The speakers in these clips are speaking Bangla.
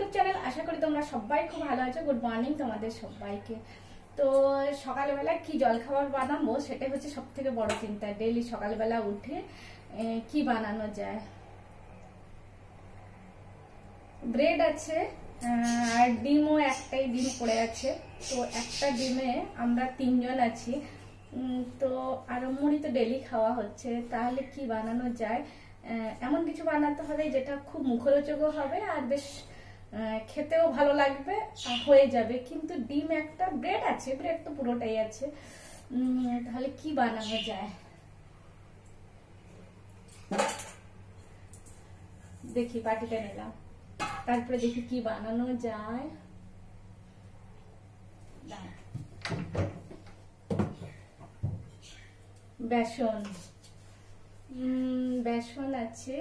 YouTube channel. আশা করি তোমরা সবাই খুব ভালো আছো। গুড মর্নিং তোমাদের সবাইকে। তো সকালবেলা কি জলখাবার বানাবো সেটাই হচ্ছে সব থেকে বড় চিন্তা। ডেইলি সকালবেলা উঠে কি বানানো যায়। ব্রেড আছে আর ডিমও, একটাই ডিম পড়ে আছে। তো একটা ডিমে আমরা 3 জন আছি, তো আর মুড়ি তো ডেইলি খাওয়া হচ্ছে। তাহলে কি বানানো যায়, এমন কিছু বানাতে হবে যেটা খুব মুখরোচকও হবে আর বেশ খেতেও ভালো লাগবে, হয়ে যাবে। কিন্তু ডিম একটা, ব্রেড আছে, ব্রেড তো পুরোটাই আছে। তাহলে কি বানানো যায় দেখি, বাটিটা নিলাম, তারপরে দেখি কি বানানো যায়। বেসন, বেসন আছে।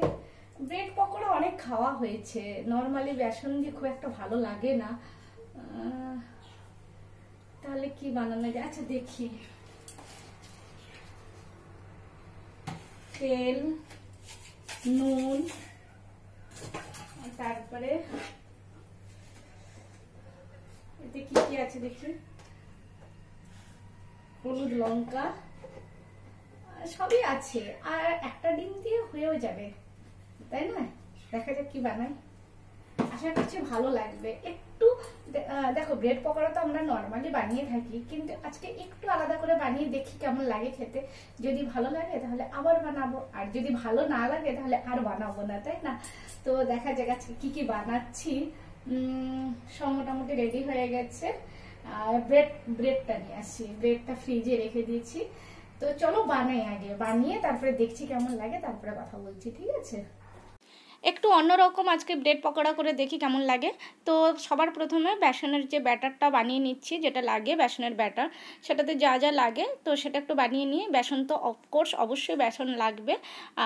ব্রেড পকোড়া অনেক খাওয়া হয়েছে, নরমালি বেসন দিয়ে খুব একটা ভালো লাগে না। তাহলে কি বানানো যায়, আচ্ছা দেখি। তেল, নুন, তারপরে এতে কি কি আছে দেখি, হলুদ, লঙ্কা, সবই আছে। আর একটা ডিম দিয়ে হয়েও যাবে, তাই না? দেখা যাক কি বানাই, আশা করছি ভালো লাগবে। একটু দেখো, ব্রেড পকোড়া তো আমরা নর্মালি বানিয়ে থাকি, কিন্তু আজকে একটু আলাদা করে বানিয়ে দেখি কেমন লাগে খেতে। যদি ভালো লাগে তাহলে আবার বানাবো, আর যদি ভালো না লাগে তাহলে আর বানাবো না, তাই না? তো দেখা যাক আজকে কি কি বানাচ্ছি। সব মোটামুটি রেডি হয়ে গেছে। আর ব্রেডটা নিয়ে আসছি, ব্রেডটা ফ্রিজে রেখে দিয়েছি। তো চলো বানাই, আগে বানিয়ে তারপরে দেখছি কেমন লাগে, তারপরে কথা বলছি, ঠিক আছে? একটু অন্যরকম আজকে ব্রেড পকোড়া করে দেখি কেমন লাগে। তো সবার প্রথমে বেসনের যে ব্যাটারটা বানিয়ে নিচ্ছি, যেটা লাগে বেসনের ব্যাটার, সেটাতে যা যা লাগে তো সেটা একটু বানিয়ে নিয়ে, বেসন তো অফকোর্স অবশ্যই বেসন লাগবে,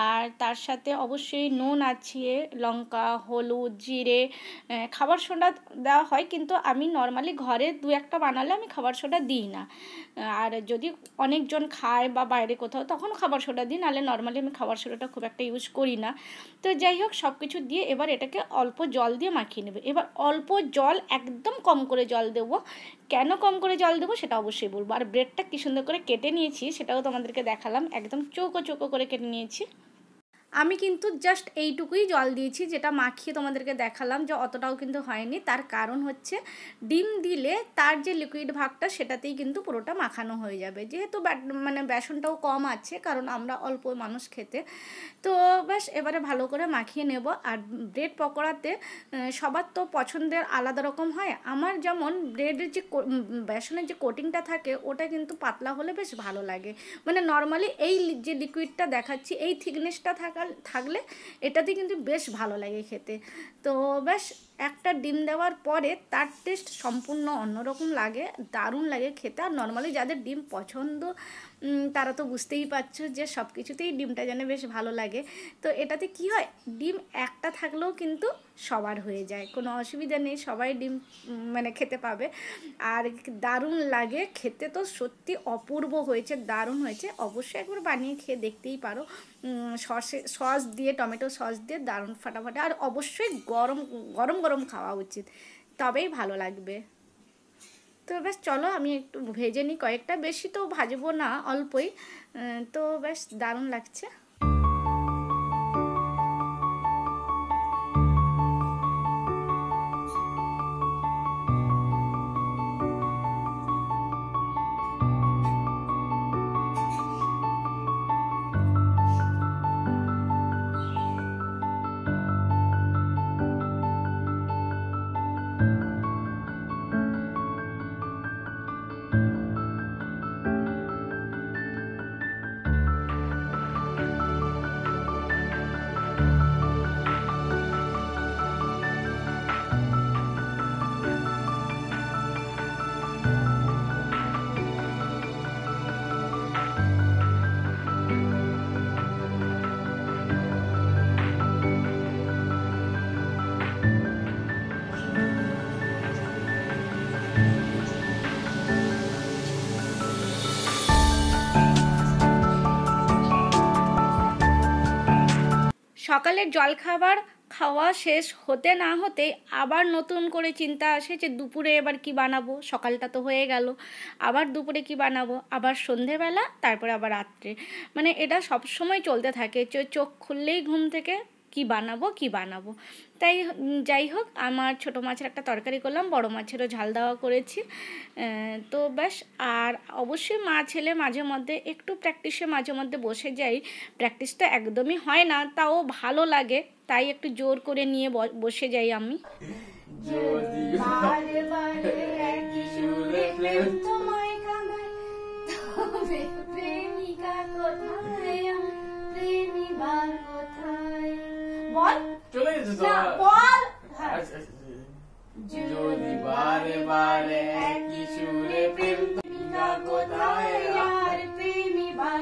আর তার সাথে অবশ্যই নুন আছে, লঙ্কা, হলুদ, জিরে, খাবার সোডা দেওয়া হয়, কিন্তু আমি নর্মালি ঘরে 2-1টা বানালে আমি খাবার সোডা দিই না। আর যদি অনেকজন খায় বা বাইরে কোথাও, তখন খাবার সোডা দিই, নাহলে নর্মালি আমি খাবার সোডাটা খুব একটা ইউজ করি না। তো যাই হোক, সব কিছু দিয়ে এবার এটাকে অল্প জল দিয়ে মাখিয়ে নেবে। এবার অল্প জল, একদম কম করে জল দেবো। কেন কম করে জল দেবো সেটা অবশ্যই বলবো। আর ব্রেডটা কি সুন্দর করে কেটে নিয়েছি সেটাও তোমাদেরকে দেখালাম, একদম চৌকো চৌকো করে কেটে নিয়েছি। আমি কিন্তু জাস্ট এইটুকুই জল দিয়েছি, যেটা মাখিয়ে তোমাদেরকে দেখালাম, যে অতটাও কিন্তু হয়নি। তার কারণ হচ্ছে ডিম দিলে তার যে লিকুইড ভাগটা সেটাতেই কিন্তু পুরোটা মাখানো হয়ে যাবে, যেহেতু মানে বেসনটাও কম আছে, কারণ আমরা অল্প মানুষ খেতে। তো ব্যাস, এবারে ভালো করে মাখিয়ে নেব। আর ব্রেড পকোড়াতে সবার তো পছন্দের আলাদা রকম হয়। আমার যেমন ব্রেডের যে বেসনের যে কোটিংটা থাকে, ওটা কিন্তু পাতলা হলে বেশ ভালো লাগে। মানে নর্মালি এই যে লিকুইডটা দেখাচ্ছি, এই থিকনেসটা থাকলে এটাতে কিন্তু বেশ ভালো লাগে খেতে। তো ব্যাস, একটা ডিম দেওয়ার পরে তার টেস্ট সম্পূর্ণ অন্যরকম লাগে, দারুণ লাগে খেতে। আর নর্মালি যাদের ডিম পছন্দ তারা তো বুঝতেই পারছো যে সব কিছুতেই ডিমটা যেন বেশ ভালো লাগে। তো এটাতে কি হয়, ডিম একটা থাকলেও কিন্তু সবার হয়ে যায়, কোনো অসুবিধা নেই, সবাই ডিম মানে খেতে পাবে। আর দারুণ লাগে খেতে, তো সত্যি অপূর্ব হয়েছে, দারুণ হয়েছে। অবশ্যই একবার বানিয়ে খেয়ে দেখতেই পারো। সস দিয়ে, টমেটো সস দিয়ে দারুণ ফাটাফাটা। আর অবশ্যই গরম গরম গরম খাওয়া উচিত, তবেই ভালো লাগবে। তো ব্যাস চলো, আমি একটু ভেজে নিই কয়েকটা, বেশি তো ভাজবো না, অল্পই। তো ব্যাস, দারুণ লাগছে। সকালের জলখাবার খাওয়া শেষ হতে না হতেই আবার নতুন করে চিন্তা আসে যে দুপুরে এবার কি বানাবো। সকালটা তো হয়ে গেল, আবার দুপুরে কি বানাবো, আবার সন্ধেবেলা, তারপরে আবার রাত্রে। মানে এটা সব সময় চলতে থাকে, চোখ খুললেই ঘুম থেকে কি বানাবো কি বানাবো। তাই যাই হোক, আমার ছোটো মাছের একটা তরকারি করলাম, বড় মাছেরও ঝাল দেওয়া করেছি। তো ব্যাস। আর অবশ্যই মা ছেলে মাঝে মধ্যে একটু প্র্যাকটিসে মাঝে মধ্যে বসে যাই। প্র্যাকটিসটা একদমই হয় না, তাও ভালো লাগে, তাই একটু জোর করে নিয়ে বসে যাই আমি। বল চলে গেছে তো, বল। যদি বারে বারে একই সুরে প্রেম প্রেমিকা কোথায় আর প্রেমিকা।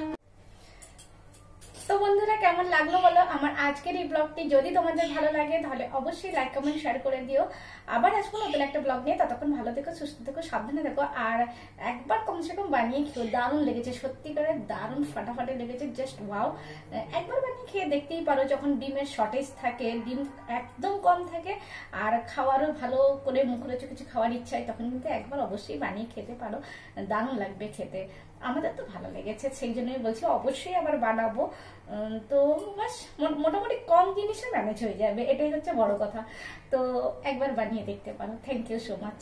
তো বন্ধুরা, কেমন লাগলো বলো আমার আজকের এই ব্লগটি? যদি তোমাদের ভালো লাগে তাহলে অবশ্যই লাইক কমেন্ট শেয়ার করে দিও। আবার আসবো নতুন একটা ব্লগ নিয়ে, ততক্ষণ ভালো থেকো, সুস্থ থেকো, সাবধানে থেকো। আর একবার কমসে কম বানিয়ে খেও, দারুণ লেগেছে, সত্যিকারে দারুণ ফাটাফাটি লেগেছে, জাস্ট ওয়াও। একবার বানিয়ে খেয়ে দেখতেই পারো, যখন ডিমের শর্টেজ থাকে, ডিম একদম কম থাকে, আর খাওয়ারও ভালো করে মুখরোচক কিছু খাওয়ার ইচ্ছা হয়, তখন কিন্তু একবার অবশ্যই বানিয়ে খেতে পারো, দারুণ লাগবে খেতে। আমাদের তো ভালো লেগেছে, সেই জন্যই বলছি অবশ্যই আবার বানাবো। তো বাস, মোটামুটি কম জিনিসে ম্যানেজ হয়ে যাবে, এটাই হচ্ছে বড় কথা। তো একবার বানিয়ে দেখতে পারো। Thank you so much.